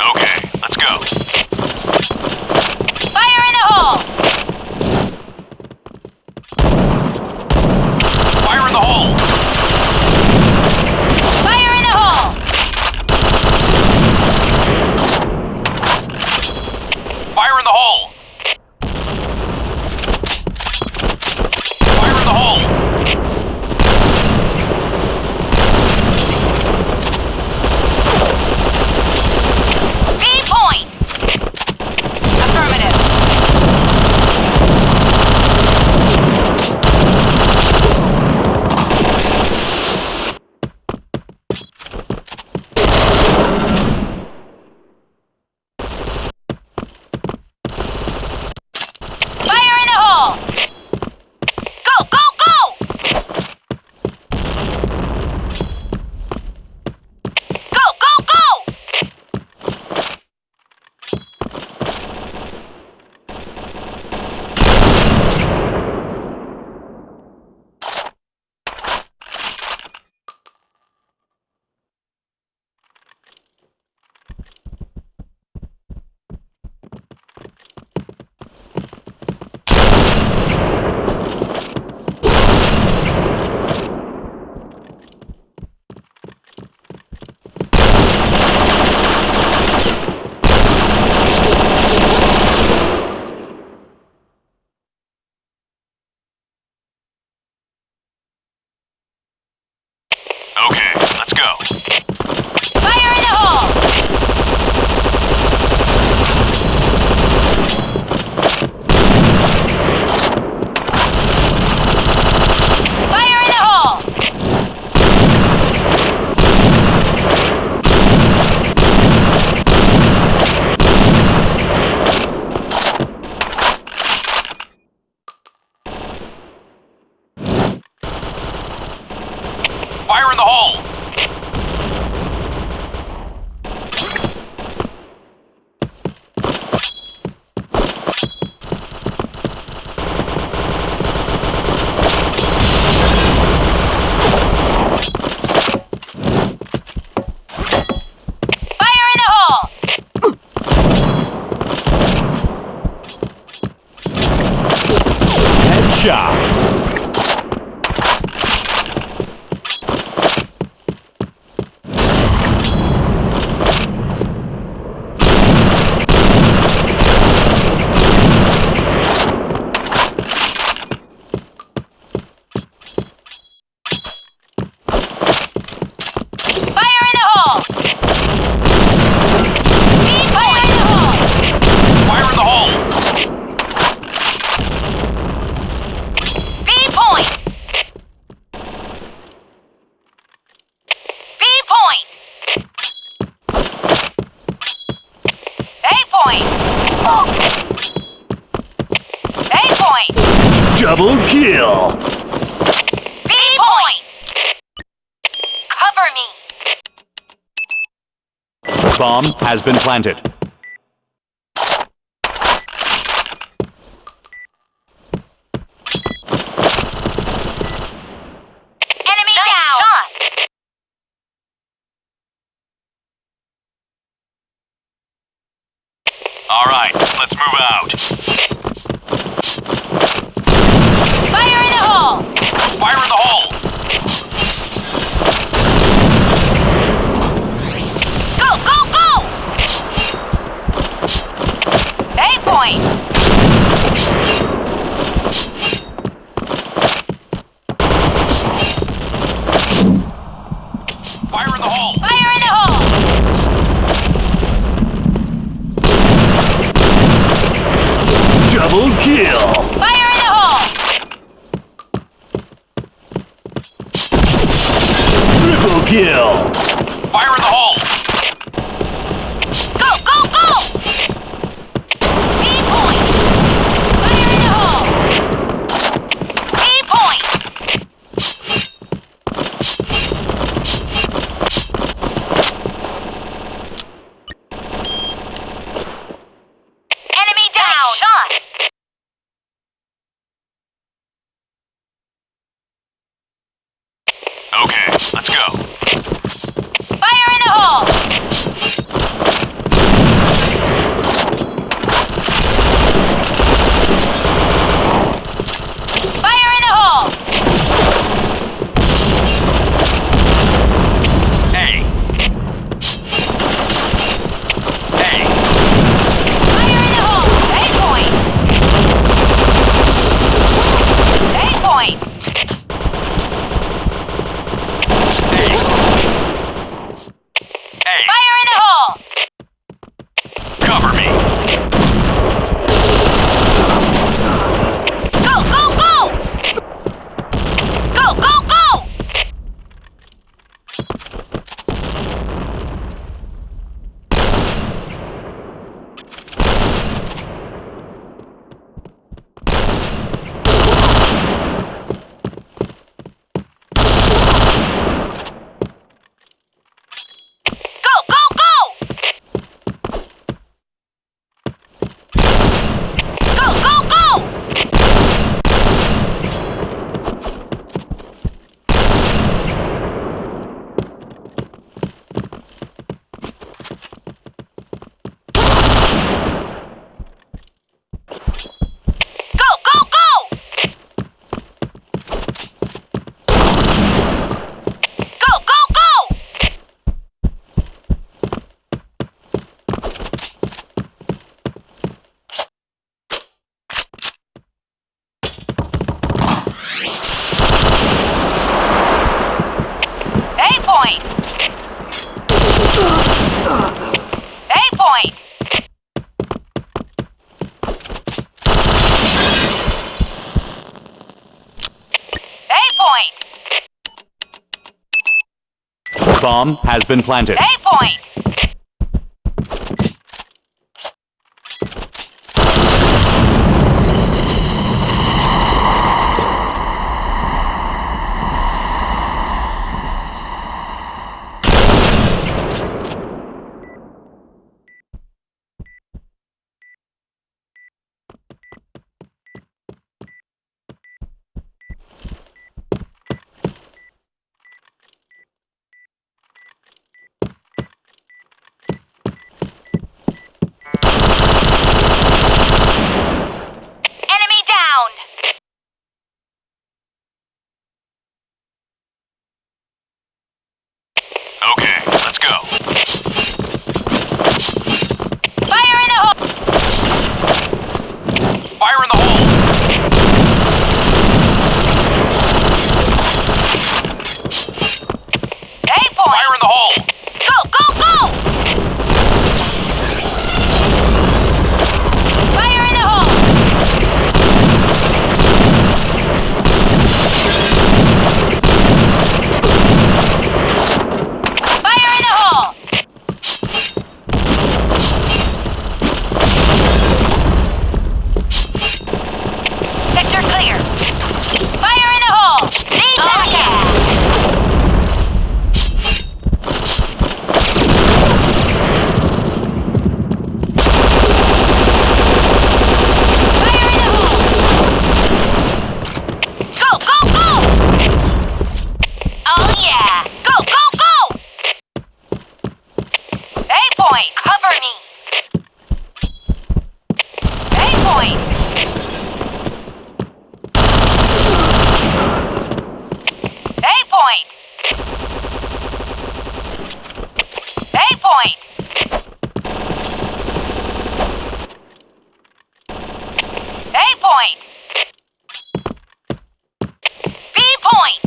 Okay, let's go. Fire in the hole! Fire in the hole! Fire in the hole! Fire in the hole! Fire in the hole! B point! Affirmative. Fire in the hole! Go, go, go! Go, go, go! Okay, let's go. Fire in the hole! Fire in the hole! Fire in the hole! Fire in the hole! Headshot. Fire in the hole! B fire in the hole! Fire in the hole! B point! B point! A point! A point! Double kill. B point! Cover me! Bomb has been planted. Enemy down! Shot. All right, let's move out. Fire in the hole! Fire in the hole! Go, go, go! A point! Fire in the hole! Fire in the hole! Double kill. Fire in the hole! Bomb has been planted. A point. Enemy down. Okay, let's go. Fire in the hole. Fire in the hole! A point. Fire in the hole! Go, go, go. Fire in the hole. Fire in the hole. Sector clear. Fire in the hole. Need backup. Fire in the hole. Go, go, go. Oh yeah. Go, go, go. A point. Cover me. A point. A point. A point. A point. B point.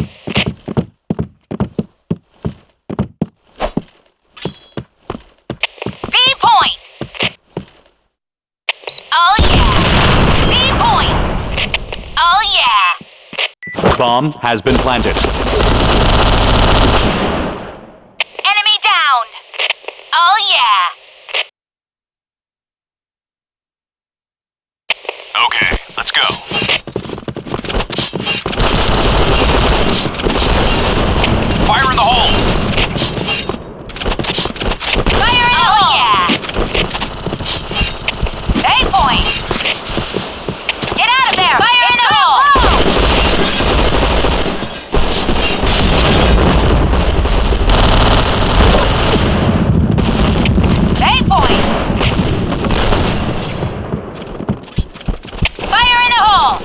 B point. Oh yeah. B point. Oh yeah. Bomb has been planted. Enemy down. Oh yeah. Okay, let's go. Fire in the hole! Fire in the hole. Yeah. A point. Get out of there. Fire in the hole. A point. Fire in the hole.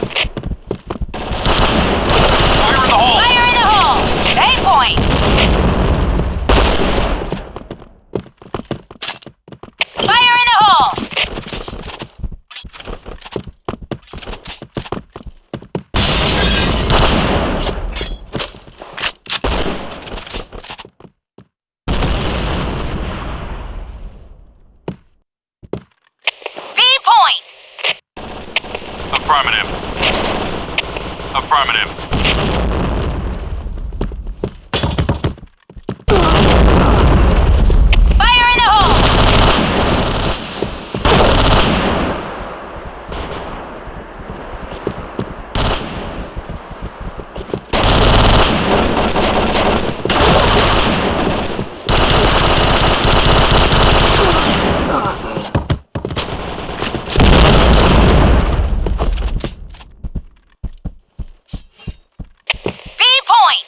Fire in the hole! Fire in the hole. A point. Fire in the hole. B point. Affirmative. Affirmative. Fire in the hole. B point.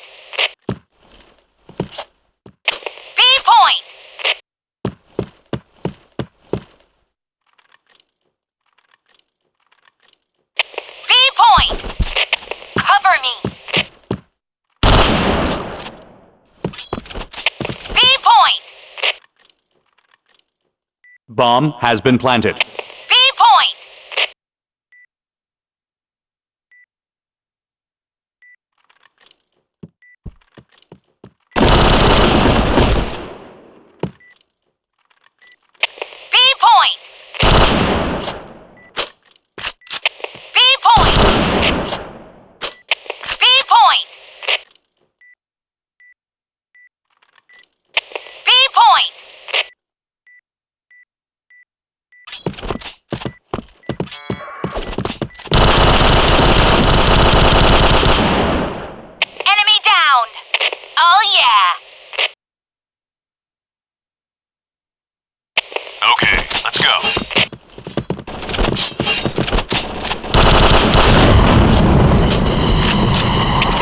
B point. B point. Cover me. B point. Bomb has been planted. B point. B point. B point. B point. let's go.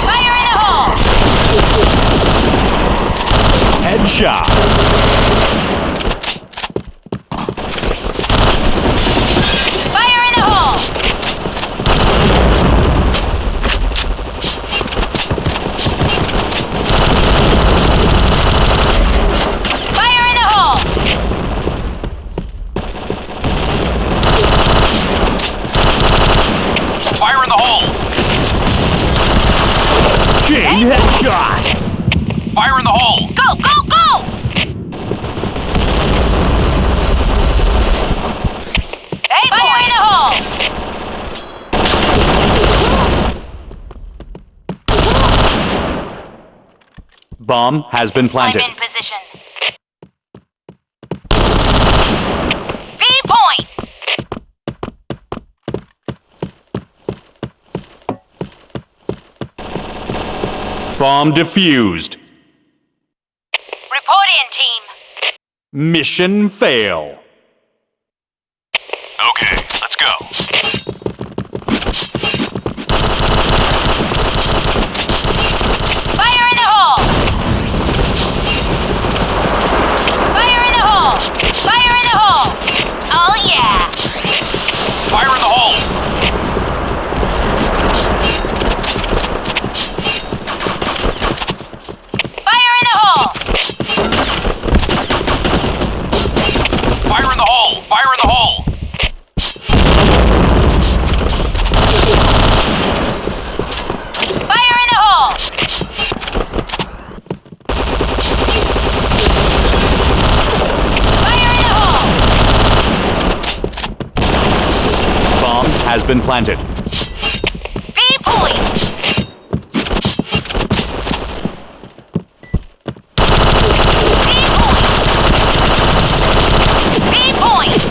Fire in the hole! Headshot. Fire in the hole! Fire in the hole! Fire in the hole. Chain headshot. Fire in the hole. Go, go, go! Hey, fire in the hole! Bomb has been planted. I'm in position. B point! Bomb defused. Report in, team. Mission fail. Okay, let's go. Fire in the hole! Fire in the hole! Fire in the hole! Oh yeah! Fire in the hole. Fire in the hole! Fire in the hole. Fire in the hole. Fire in the hole! Fire in the hole! Bomb has been planted. B point! B point! B point!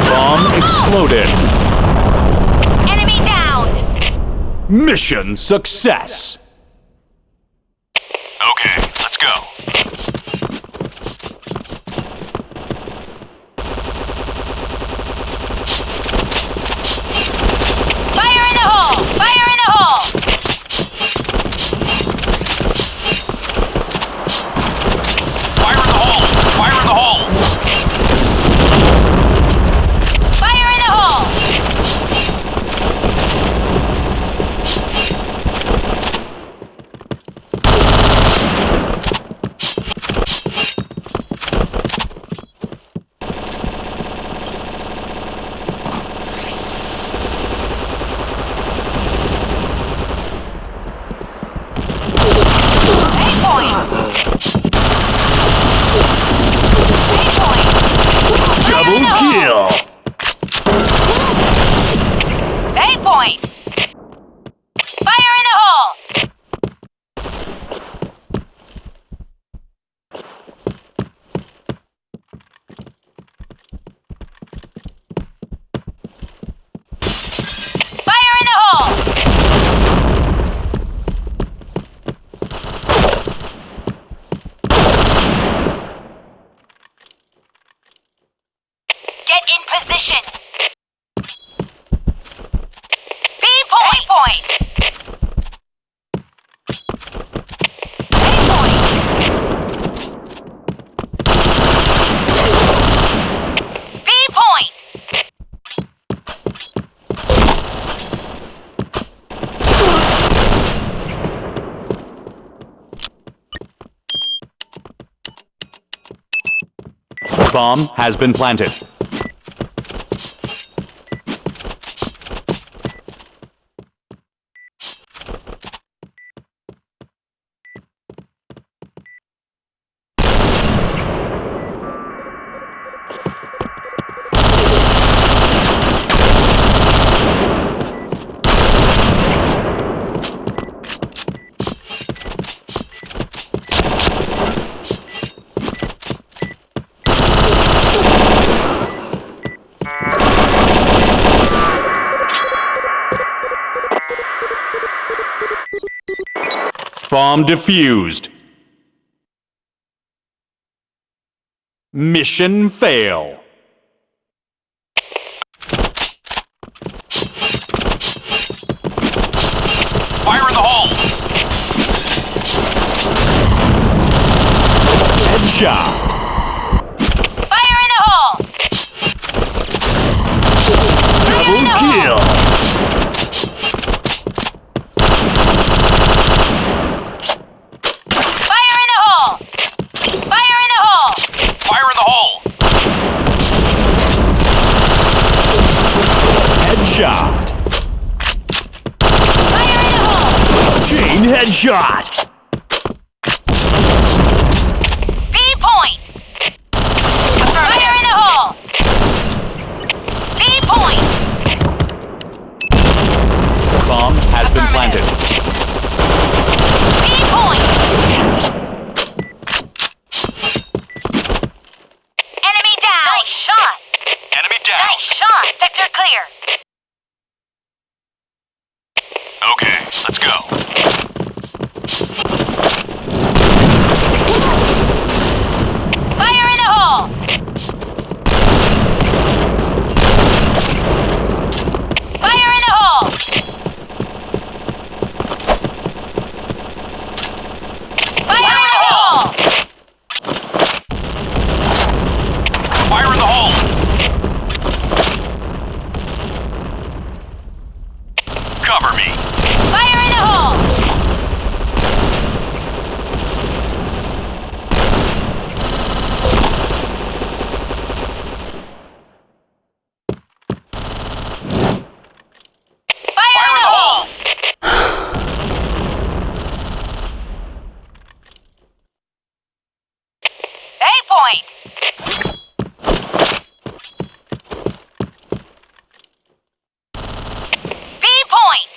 Bomb exploded. Enemy down! Mission success. Okay, let's go. Fire in the hole! Fire in the hole! Fire in the hole. Fire in the hole. Fire in the hole! A point! A point! Double kill. A point! Fire in the hole! Fire in the hole! Get in position! B point! A point! A point! B point! Bomb has been planted. Bomb defused. Mission fail. Fire in the hole! Headshot. Fire in the hole! Double kill. Fire in the hole! Fire in the hole! Fire in the hole! Headshot. Fire in the hole! Chain headshot. B point! Fire in the hole! B point! Bomb has been planted. B point! Enemy down! Nice shot! Enemy down. Nice shot! Sector clear! Okay, let's go. Fire in the hole! Fire in the hole! Fire in the hole! Fire in the hole! Cover me. Fire in the hole! Fire in the hole! A point! B point!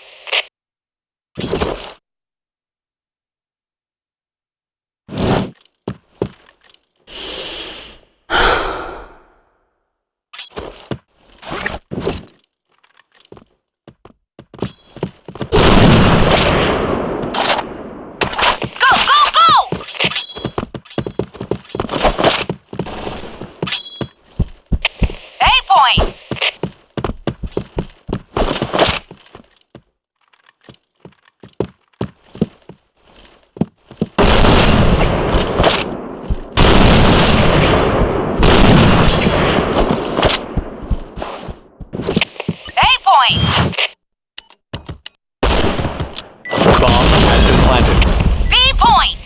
Go, go, go! A point! A point! Bomb has been planted. B point!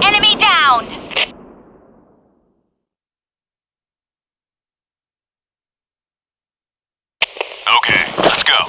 Enemy down! Okay, let's go.